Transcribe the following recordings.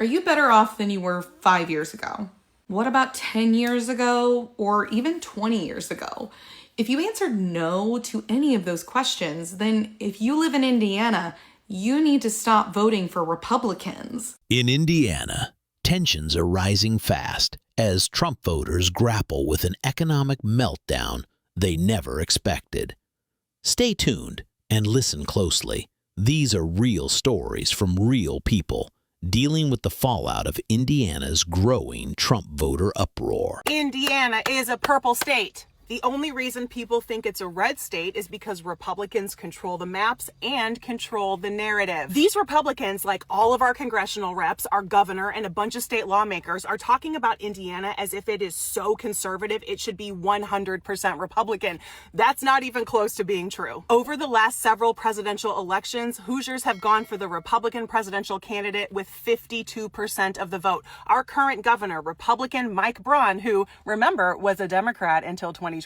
Are you better off than you were 5 years ago? What about 10 years ago or even 20 years ago? If you answered no to any of those questions, then if you live in Indiana, you need to stop voting for Republicans. In Indiana, tensions are rising fast as Trump voters grapple with an economic meltdown they never expected. Stay tuned and listen closely. These are real stories from real people dealing with the fallout of Indiana's growing Trump voter uproar. Indiana is a purple state. The only reason people think it's a red state is because Republicans control the maps and control the narrative. These Republicans, like all of our congressional reps, our governor, and a bunch of state lawmakers, are talking about Indiana as if it is so conservative it should be 100% Republican. That's not even close to being true. Over the last several presidential elections, Hoosiers have gone for the Republican presidential candidate with 52% of the vote. Our current governor, Republican Mike Braun, who, remember, was a Democrat until 2012,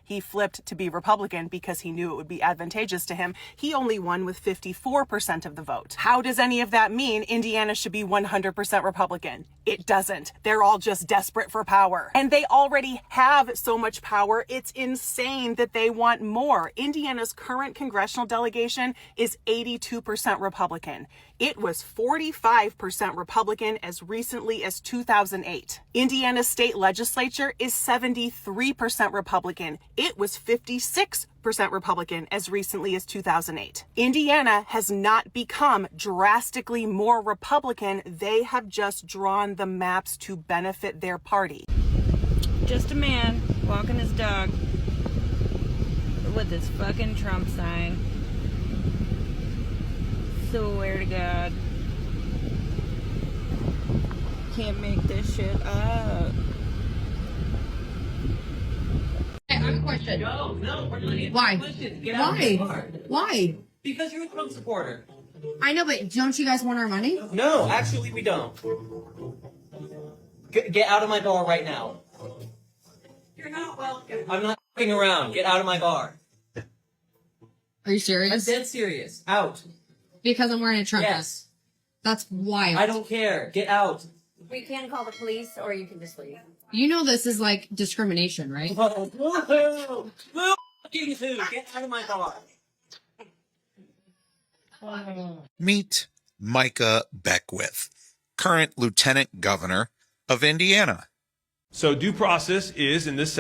he flipped to be Republican because he knew it would be advantageous to him. He only won with 54% of the vote. How does any of that mean Indiana should be 100% Republican? It doesn't. They're all just desperate for power. And they already have so much power, it's insane that they want more. Indiana's current congressional delegation is 82% Republican. It was 45% Republican as recently as 2008. Indiana's state legislature is 73% Republican. It was 56% Republican as recently as 2008. Indiana has not become drastically more Republican. They have just drawn the maps to benefit their party. Just a man walking his dog with his fucking Trump sign. Swear to God. Can't make this shit up. I have a question. No, we're not answering Why? questions. Get out of my car. Why? Because you're a Trump supporter. I know, but don't you guys want our money? No, actually we don't. Get out of my bar right now. You're not welcome. I'm not f***ing around. Get out of my bar. Are you I'm serious? dead serious. Out. Because I'm wearing a Trump Yes. vest. That's wild. I don't care. Get out. We can call the police, or you can just leave. You know this is like discrimination, right? Woohoo! Fucking who? Get out of my bar. Meet Micah Beckwith, current Lieutenant Governor of Indiana. So due process is in this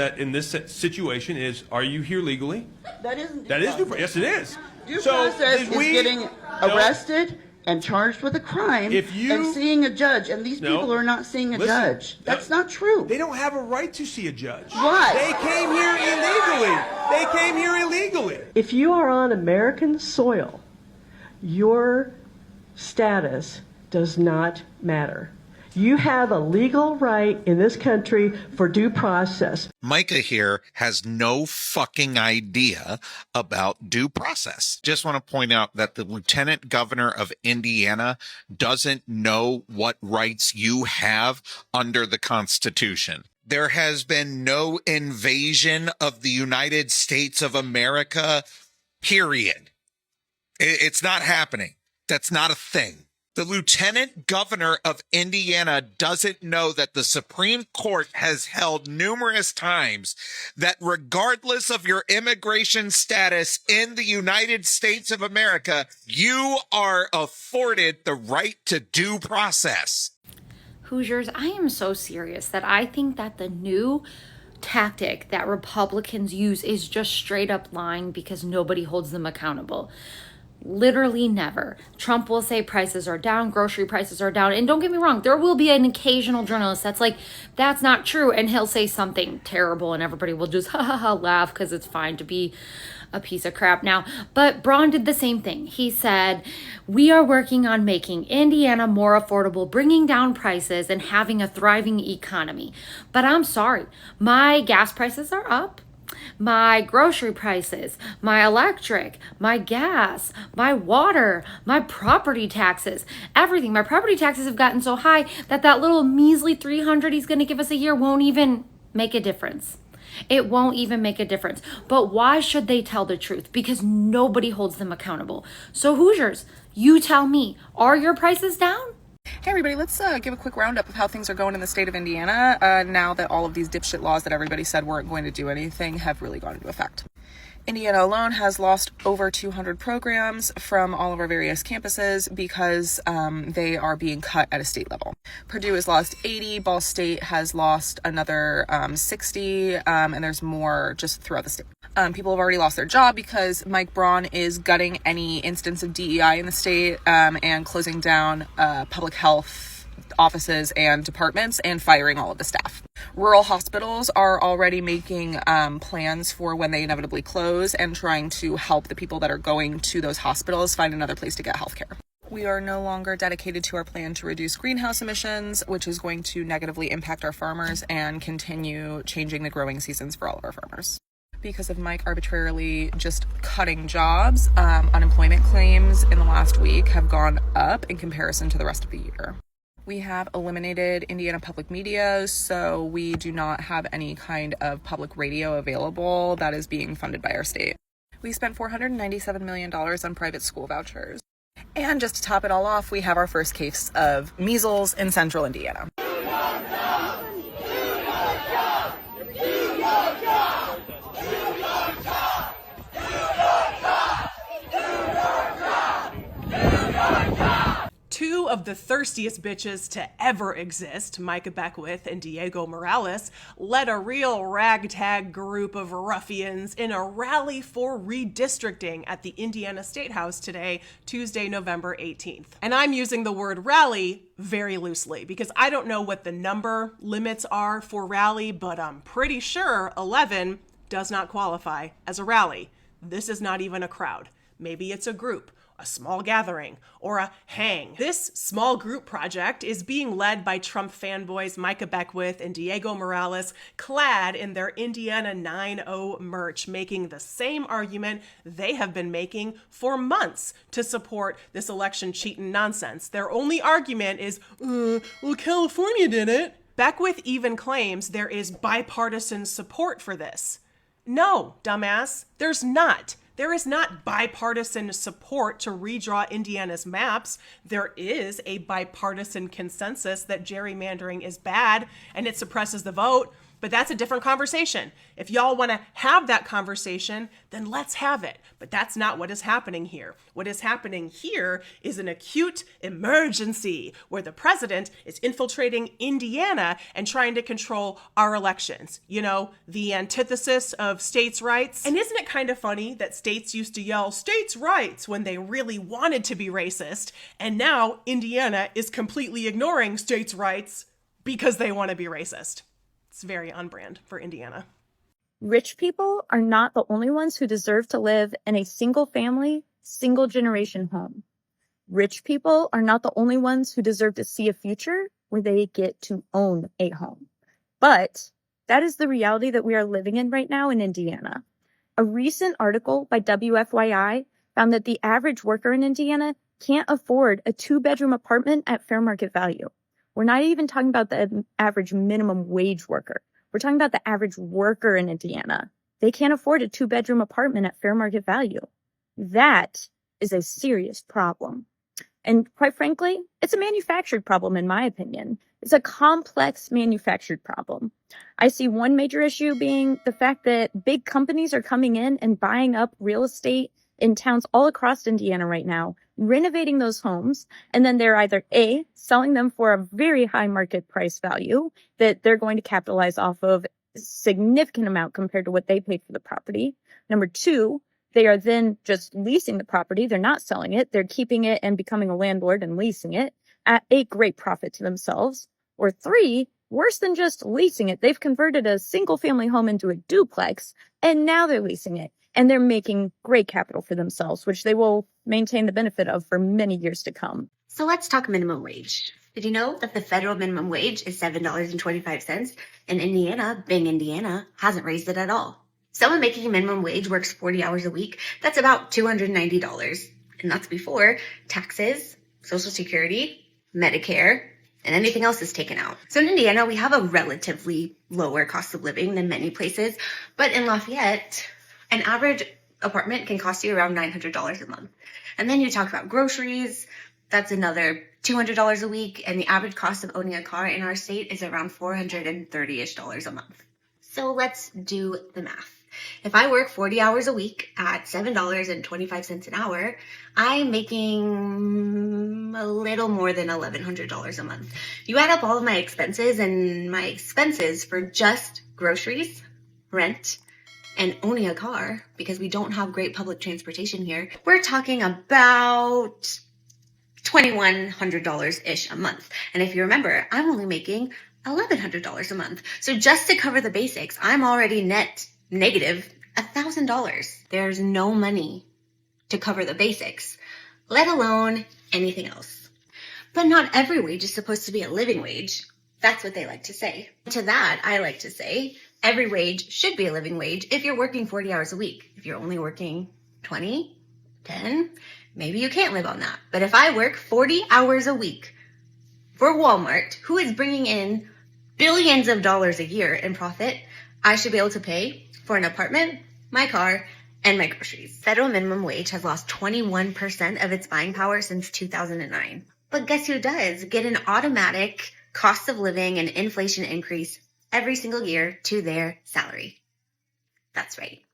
situation is: are you here legally? That isn't. That is due process. Yes, it is. Due So process did is we- getting arrested and charged with a crime If you- and seeing a judge, and these No. people are not seeing a Listen, judge. That's not true. They don't have a right to see a judge. Why? They came here illegally. They came here illegally. If you are on American soil, your status does not matter. You have a legal right in this country for due process. Micah here has no fucking idea about due process. Just want to point out that the Lieutenant Governor of Indiana doesn't know what rights you have under the Constitution. There has been no invasion of the United States of America, period. It's not happening. That's not a thing. The Lieutenant Governor of Indiana doesn't know that the Supreme Court has held numerous times that regardless of your immigration status in the United States of America, you are afforded the right to due process. Hoosiers, I am so serious that I think that the new tactic that Republicans use is just straight up lying because nobody holds them accountable. Literally never. Trump will say prices are down, grocery prices are down. And don't get me wrong, there will be an occasional journalist that's like, that's not true. And he'll say something terrible and everybody will just laugh because it's fine to be a piece of crap now. But Braun did the same thing. He said, we are working on making Indiana more affordable, bringing down prices and having a thriving economy. But I'm sorry, my gas prices are up. My grocery prices, my electric, my gas, my water, my property taxes, everything. My property taxes have gotten so high that that little measly $300 he's going to give us a year won't even make a difference. It won't even make a difference. But why should they tell the truth? Because nobody holds them accountable. So Hoosiers, you tell me, are your prices down? Hey everybody, let's give a quick roundup of how things are going in the state of Indiana now that all of these dipshit laws that everybody said weren't going to do anything have really gone into effect. Indiana alone has lost over 200 programs from all of our various campuses because they are being cut at a state level. Purdue has lost 80, Ball State has lost another 60, and there's more just throughout the state. People have already lost their job because Mike Braun is gutting any instance of DEI in the state and closing down public health offices and departments and firing all of the staff. Rural hospitals are already making plans for when they inevitably close and trying to help the people that are going to those hospitals find another place to get healthcare. We are no longer dedicated to our plan to reduce greenhouse emissions, which is going to negatively impact our farmers and continue changing the growing seasons for all of our farmers. Because of Mike arbitrarily just cutting jobs, unemployment claims in the last week have gone up in comparison to the rest of the year. We have eliminated Indiana public media, so we do not have any kind of public radio available that is being funded by our state. We spent $497 million on private school vouchers. And just to top it all off, we have our first case of measles in central Indiana. Two of the thirstiest bitches to ever exist, Micah Beckwith and Diego Morales, led a real ragtag group of ruffians in a rally for redistricting at the Indiana State House today, Tuesday, November 18th. And I'm using the word rally very loosely because I don't know what the number limits are for rally, but I'm pretty sure 11 does not qualify as a rally. This is not even a crowd. Maybe it's a group, a small gathering, or a hang. This small group project is being led by Trump fanboys Micah Beckwith and Diego Morales, clad in their Indiana 9-0 merch, making the same argument they have been making for months to support this election cheating nonsense. Their only argument is, well, California did it. Beckwith even claims there is bipartisan support for this. No, dumbass, there's not. There is not bipartisan support to redraw Indiana's maps. There is a bipartisan consensus that gerrymandering is bad and it suppresses the vote, but that's a different conversation. If y'all want to have that conversation, then let's have it. But that's not what is happening here. What is happening here is an acute emergency where the president is infiltrating Indiana and trying to control our elections. You know, the antithesis of states' rights. And isn't it kind of funny that states used to yell states' rights when they really wanted to be racist, and now Indiana is completely ignoring states' rights because they want to be racist? It's very on brand for Indiana. Rich people are not the only ones who deserve to live in a single family, single generation home. Rich people are not the only ones who deserve to see a future where they get to own a home. But that is the reality that we are living in right now in Indiana. A recent article by WFYI found that the average worker in Indiana can't afford a 2-bedroom apartment at fair market value. We're not even talking about the average minimum wage worker. We're talking about the average worker in Indiana. They can't afford a 2-bedroom apartment at fair market value. That is a serious problem. And quite frankly, it's a manufactured problem in my opinion. It's a complex manufactured problem. I see one major issue being the fact that big companies are coming in and buying up real estate in towns all across Indiana right now, renovating those homes, and then they're either A, selling them for a very high market price value that they're going to capitalize off of a significant amount compared to what they paid for the property. Number 2, they are then just leasing the property. They're not selling it. They're keeping it and becoming a landlord and leasing it at a great profit to themselves. Or 3, worse than just leasing it, they've converted a single family home into a duplex, and now they're leasing it. And they're making great capital for themselves, which they will maintain the benefit of for many years to come. So let's talk minimum wage. Did you know that the federal minimum wage is $7.25? And Indiana, being Indiana, hasn't raised it at all. Someone making a minimum wage works 40 hours a week. That's about $290. And that's before taxes, Social Security, Medicare, and anything else is taken out. So in Indiana, we have a relatively lower cost of living than many places. But in Lafayette, an average apartment can cost you around $900 a month. And then you talk about groceries, That's another $200 a week, and the average cost of owning a car in our state is around $430-ish a month. So let's do the math. If I work 40 hours a week at $7.25 an hour, I'm making a little more than $1,100 a month. You add up all of my expenses, and my expenses for just groceries, rent, and owning a car, because we don't have great public transportation here, we're talking about $2,100-ish a month. And if you remember, I'm only making $1,100 a month. So just to cover the basics, I'm already net negative $1,000. There's no money to cover the basics, let alone anything else. But not every wage is supposed to be a living wage. That's what they like to say. To that, I like to say, every wage should be a living wage if you're working 40 hours a week. If you're only working 20, 10, maybe you can't live on that. But if I work 40 hours a week for Walmart, who is bringing in billions of dollars a year in profit, I should be able to pay for an apartment, my car, and my groceries. Federal minimum wage has lost 21% of its buying power since 2009. But guess who does get an automatic cost of living and inflation increase every single year to their salary? That's right,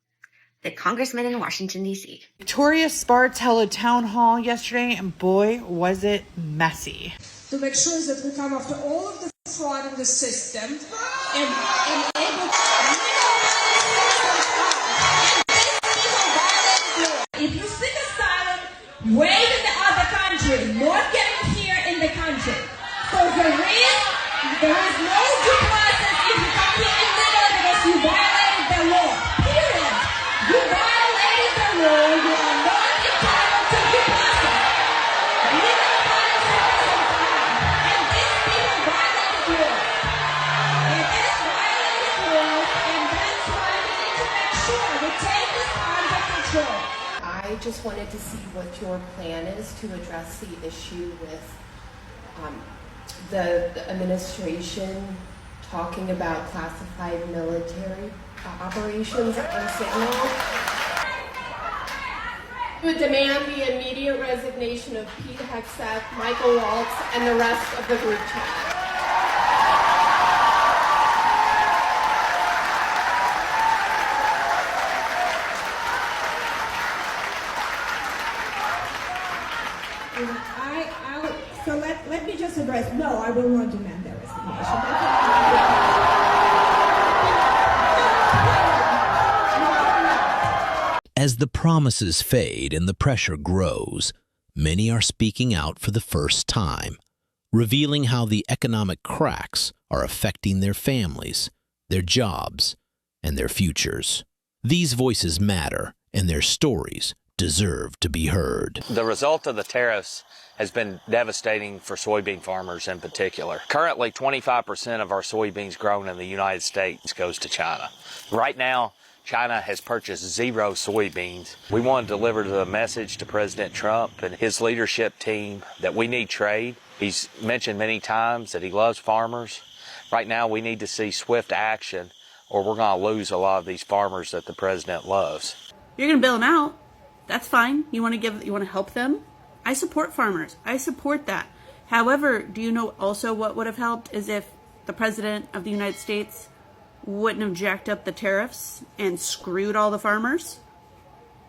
the congressman in Washington, D.C. Victoria Sparks held a town hall yesterday, and boy, was it messy. To make sure that we come after all of the fraud in the system and able if you seek asylum way in the other country, not getting here in the country. So there is no due process if you come here illegally because you violated the law. Period. You violated the law. You are not entitled to due process. Legal process is time. And these people violated laws. It is violated laws, and that's why we need to make sure we take this under control. I just wanted to see what your plan is to address the issue with the administration talking about classified military operations and signals. We would demand the immediate resignation of Pete Hegseth, Michael Waltz, and the rest of the group chat. So let me just address, no, I will not demand their resignation. As the promises fade and the pressure grows, many are speaking out for the first time, revealing how the economic cracks are affecting their families, their jobs, and their futures. These voices matter, and their stories deserve to be heard. The result of the tariffs has been devastating for soybean farmers in particular. Currently, 25% of our soybeans grown in the United States goes to China. Right now, China has purchased 0 soybeans. We want to deliver the message to President Trump and his leadership team that we need trade. He's mentioned many times that he loves farmers. Right now, we need to see swift action, or we're going to lose a lot of these farmers that the president loves. You're going to bail them out. That's fine. You want to help them? I support farmers. I support that. However, do you know also what would have helped is if the president of the United States wouldn't have jacked up the tariffs and screwed all the farmers?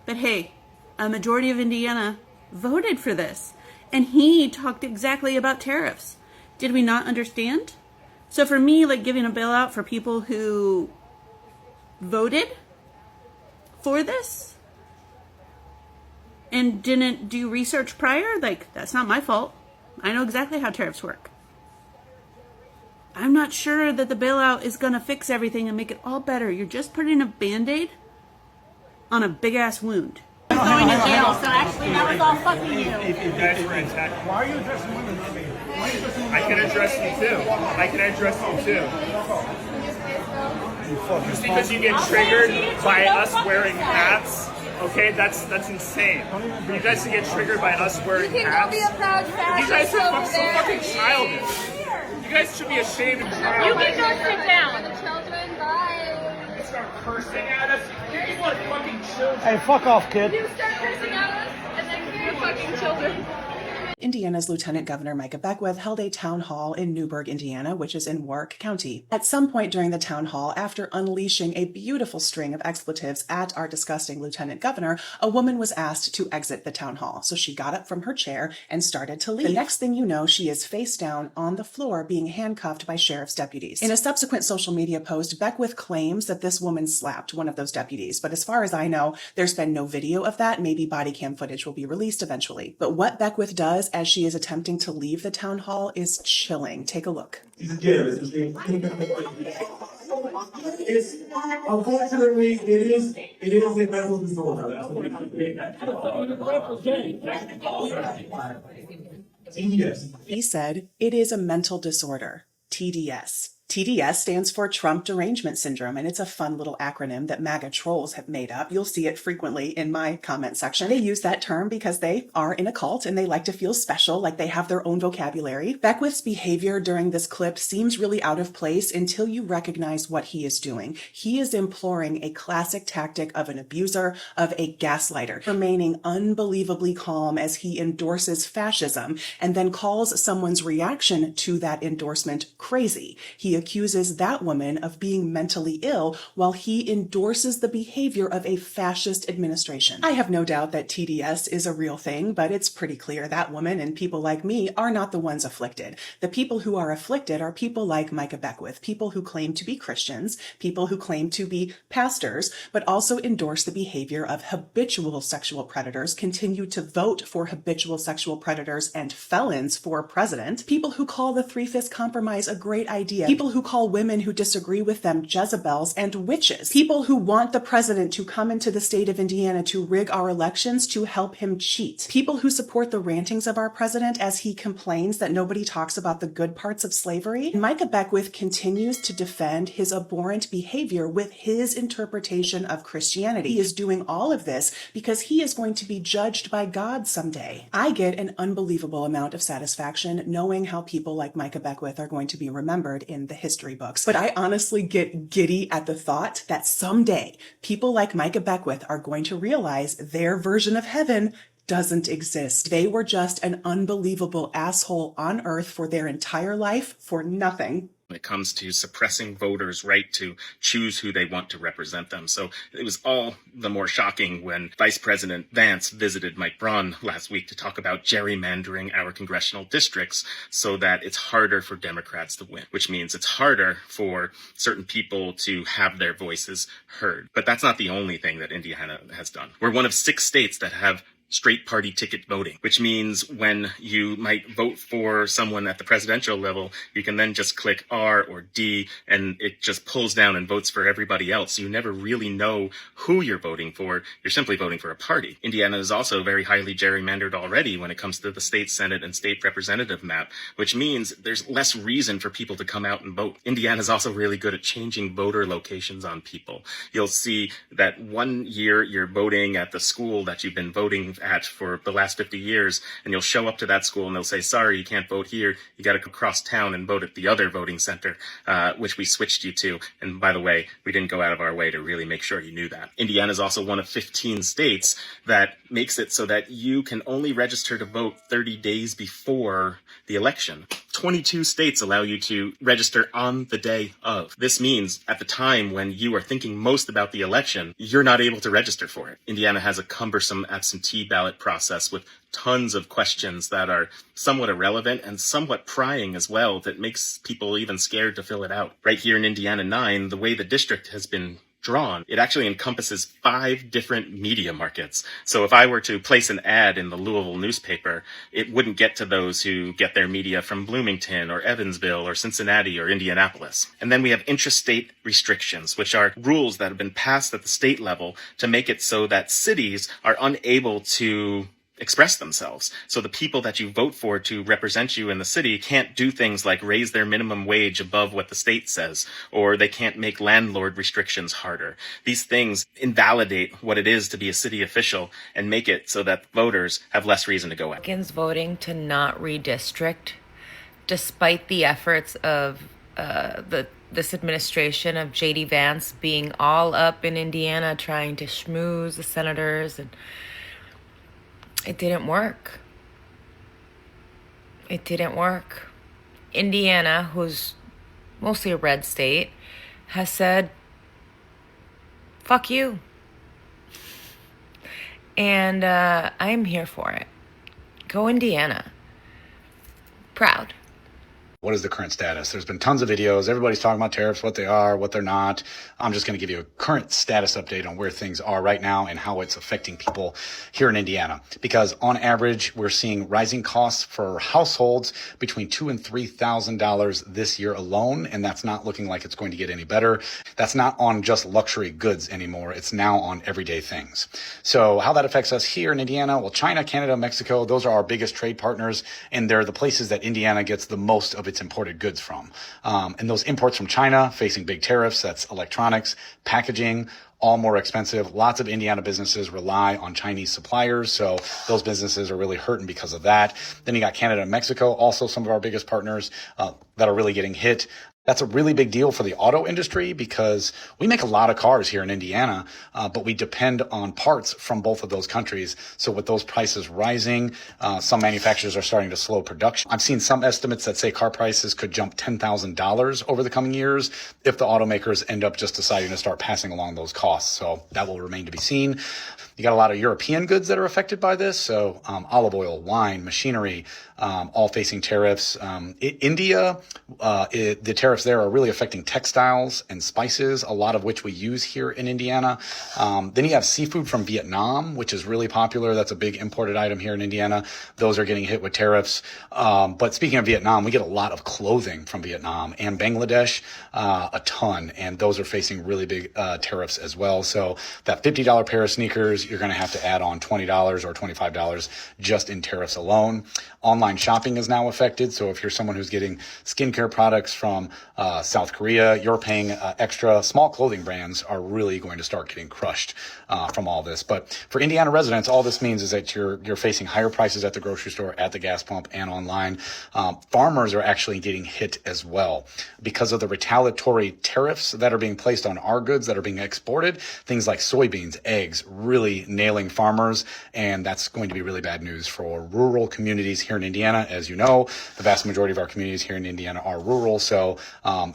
But hey, a majority of Indiana voted for this, and he talked exactly about tariffs. Did we not understand? So for me, like giving a bailout for people who voted for this and didn't do research prior, like, that's not my fault. I know exactly how tariffs work. I'm not sure that the bailout is going to fix everything and make it all better. You're just putting a Band-Aid on a big-ass wound. Going to jail, so actually that was all fucking you. If you guys were attacked, why are you addressing women? I can address you too. I can address you too. Just because you get triggered by us wearing hats, okay, that's insane. For you guys to get triggered by us wearing hats, you guys are so fucking childish. You guys should be ashamed. You can go sit down. The children, bye. You start cursing at us. You want fucking children. Hey, fuck off, kid. You start cursing at us, and then you're fucking children. Indiana's Lieutenant Governor Micah Beckwith held a town hall in Newburgh, Indiana, which is in Warwick County. At some point during the town hall, after unleashing a beautiful string of expletives at our disgusting Lieutenant Governor, a woman was asked to exit the town hall. So she got up from her chair and started to leave. The next thing you know, she is face down on the floor being handcuffed by sheriff's deputies. In a subsequent social media post, Beckwith claims that this woman slapped one of those deputies. But as far as I know, there's been no video of that. Maybe body cam footage will be released eventually. But what Beckwith does as she is attempting to leave the town hall is chilling. Take a look. Unfortunately, it is a mental disorder. TDS. He said, it is a mental disorder. TDS. TDS stands for Trump Derangement Syndrome, and it's a fun little acronym that MAGA trolls have made up. You'll see it frequently in my comment section. They use that term because they are in a cult and they like to feel special, like they have their own vocabulary. Beckwith's behavior during this clip seems really out of place until you recognize what he is doing. He is employing a classic tactic of an abuser, of a gaslighter, remaining unbelievably calm as he endorses fascism and then calls someone's reaction to that endorsement crazy. He accuses that woman of being mentally ill while he endorses the behavior of a fascist administration. I have no doubt that TDS is a real thing, but it's pretty clear that woman and people like me are not the ones afflicted. The people who are afflicted are people like Micah Beckwith, people who claim to be Christians, people who claim to be pastors, but also endorse the behavior of habitual sexual predators, continue to vote for habitual sexual predators and felons for president, people who call the Three-Fifths Compromise a great idea, people who call women who disagree with them Jezebels and witches, people who want the president to come into the state of Indiana to rig our elections to help him cheat, people who support the rantings of our president as he complains that nobody talks about the good parts of slavery. And Micah Beckwith continues to defend his abhorrent behavior with his interpretation of Christianity. He is doing all of this because he is going to be judged by God someday. I get an unbelievable amount of satisfaction knowing how people like Micah Beckwith are going to be remembered in the history books. But I honestly get giddy at the thought that someday people like Micah Beckwith are going to realize their version of heaven doesn't exist. They were just an unbelievable asshole on earth for their entire life for nothing. When it comes to suppressing voters' right to choose who they want to represent them. So it was all the more shocking when Vice President Vance visited Mike Braun last week to talk about gerrymandering our congressional districts so that it's harder for Democrats to win, which means it's harder for certain people to have their voices heard. But that's not the only thing that Indiana has done. We're one of 6 states that have straight party ticket voting, which means when you might vote for someone at the presidential level, you can then just click R or D and it just pulls down and votes for everybody else. You never really know who you're voting for. You're simply voting for a party. Indiana is also very highly gerrymandered already when it comes to the state Senate and state representative map, which means there's less reason for people to come out and vote. Indiana is also really good at changing voter locations on people. You'll see that one year you're voting at the school that you've been voting at for the last 50 years, and you'll show up to that school and they'll say, sorry, you can't vote here. You got to go across town and vote at the other voting center, which we switched you to. And by the way, we didn't go out of our way to really make sure you knew that. Indiana is also one of 15 states that makes it so that you can only register to vote 30 days before the election. 22 states allow you to register on the day of. This means at the time when you are thinking most about the election, you're not able to register for it. Indiana has a cumbersome absentee ballot process with tons of questions that are somewhat irrelevant and somewhat prying as well that makes people even scared to fill it out. Right here in Indiana 9, the way the district has been drawn, it actually encompasses 5 different media markets. So if I were to place an ad in the Louisville newspaper, it wouldn't get to those who get their media from Bloomington or Evansville or Cincinnati or Indianapolis. And then we have intrastate restrictions, which are rules that have been passed at the state level to make it so that cities are unable to express themselves. So the people that you vote for to represent you in the city can't do things like raise their minimum wage above what the state says, or they can't make landlord restrictions harder. These things invalidate what it is to be a city official and make it so that voters have less reason to go out. Republicans voting to not redistrict, despite the efforts of this administration of J.D. Vance being all up in Indiana trying to schmooze the senators, and it didn't work. It didn't work. Indiana, who's mostly a red state, has said, fuck you. And I'm here for it. Go Indiana. Proud. What is the current status? There's been tons of videos. Everybody's talking about tariffs, what they are, what they're not. I'm just going to give you a current status update on where things are right now and how it's affecting people here in Indiana. Because on average, we're seeing rising costs for households between $2,000 and $3,000 this year alone. And that's not looking like it's going to get any better. That's not on just luxury goods anymore. It's now on everyday things. So how that affects us here in Indiana? Well, China, Canada, Mexico, those are our biggest trade partners. And they're the places that Indiana gets the most of its imported goods from. And those imports from China facing big tariffs, that's electronics, packaging, all more expensive. Lots of Indiana businesses rely on Chinese suppliers, so those businesses are really hurting because of that. Then you got Canada and Mexico, also some of our biggest partners that are really getting hit. That's a really big deal for the auto industry because we make a lot of cars here in Indiana, but we depend on parts from both of those countries. So with those prices rising, some manufacturers are starting to slow production. I've seen some estimates that say car prices could jump $10,000 over the coming years if the automakers end up just deciding to start passing along those costs. So that will remain to be seen. You got a lot of European goods that are affected by this. So olive oil, wine, machinery, all facing tariffs. India, the tariffs there are really affecting textiles and spices, a lot of which we use here in Indiana. Then you have seafood from Vietnam, which is really popular. That's a big imported item here in Indiana. Those are getting hit with tariffs. But speaking of Vietnam, we get a lot of clothing from Vietnam and Bangladesh, a ton. And those are facing really big tariffs as well. So that $50 pair of sneakers, you're going to have to add on $20 or $25 just in tariffs alone. Online shopping is now affected. So if you're someone who's getting skincare products from South Korea, you're paying extra. Small clothing brands are really going to start getting crushed from all this. But for Indiana residents, all this means is that you're facing higher prices at the grocery store, at the gas pump, and online. Farmers are actually getting hit as well because of the retaliatory tariffs that are being placed on our goods that are being exported. Things like soybeans, eggs, really nailing farmers, and that's going to be really bad news for rural communities here in Indiana. As you know, the vast majority of our communities here in Indiana are rural, so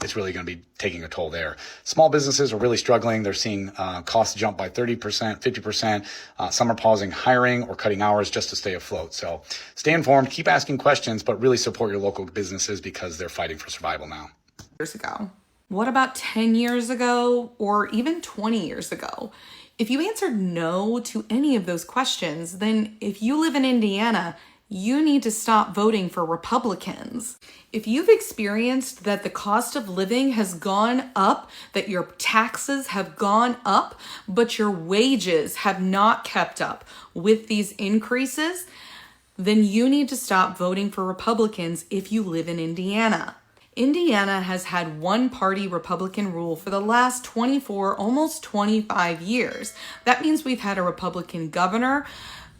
it's really going to be taking a toll there. Small businesses are really struggling. They're seeing costs jump by 30%, 50%. Some are pausing hiring or cutting hours just to stay afloat. So stay informed, keep asking questions, but really support your local businesses because they're fighting for survival now. Years ago. What about 10 years ago or even 20 years ago? If you answered no to any of those questions, then if you live in Indiana, you need to stop voting for Republicans. If you've experienced that the cost of living has gone up, that your taxes have gone up, but your wages have not kept up with these increases, then you need to stop voting for Republicans if you live in Indiana. Indiana has had one-party Republican rule for the last 24, almost 25 years. That means we've had a Republican governor,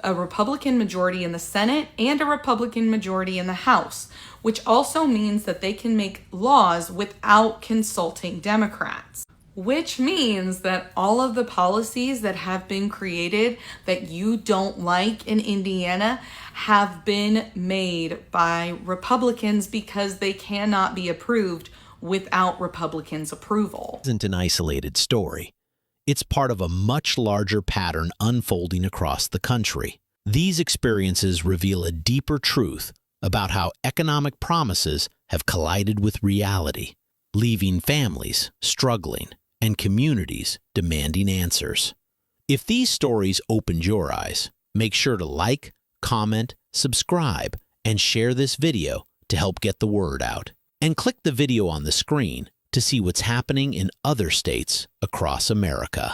a Republican majority in the Senate, and a Republican majority in the House, which also means that they can make laws without consulting Democrats. Which means that all of the policies that have been created that you don't like in Indiana have been made by Republicans because they cannot be approved without Republicans' approval. It isn't an isolated story. It's part of a much larger pattern unfolding across the country. These experiences reveal a deeper truth about how economic promises have collided with reality, leaving families struggling and communities demanding answers. If these stories opened your eyes, make sure to like, comment, subscribe, and share this video to help get the word out. And click the video on the screen to see what's happening in other states across America.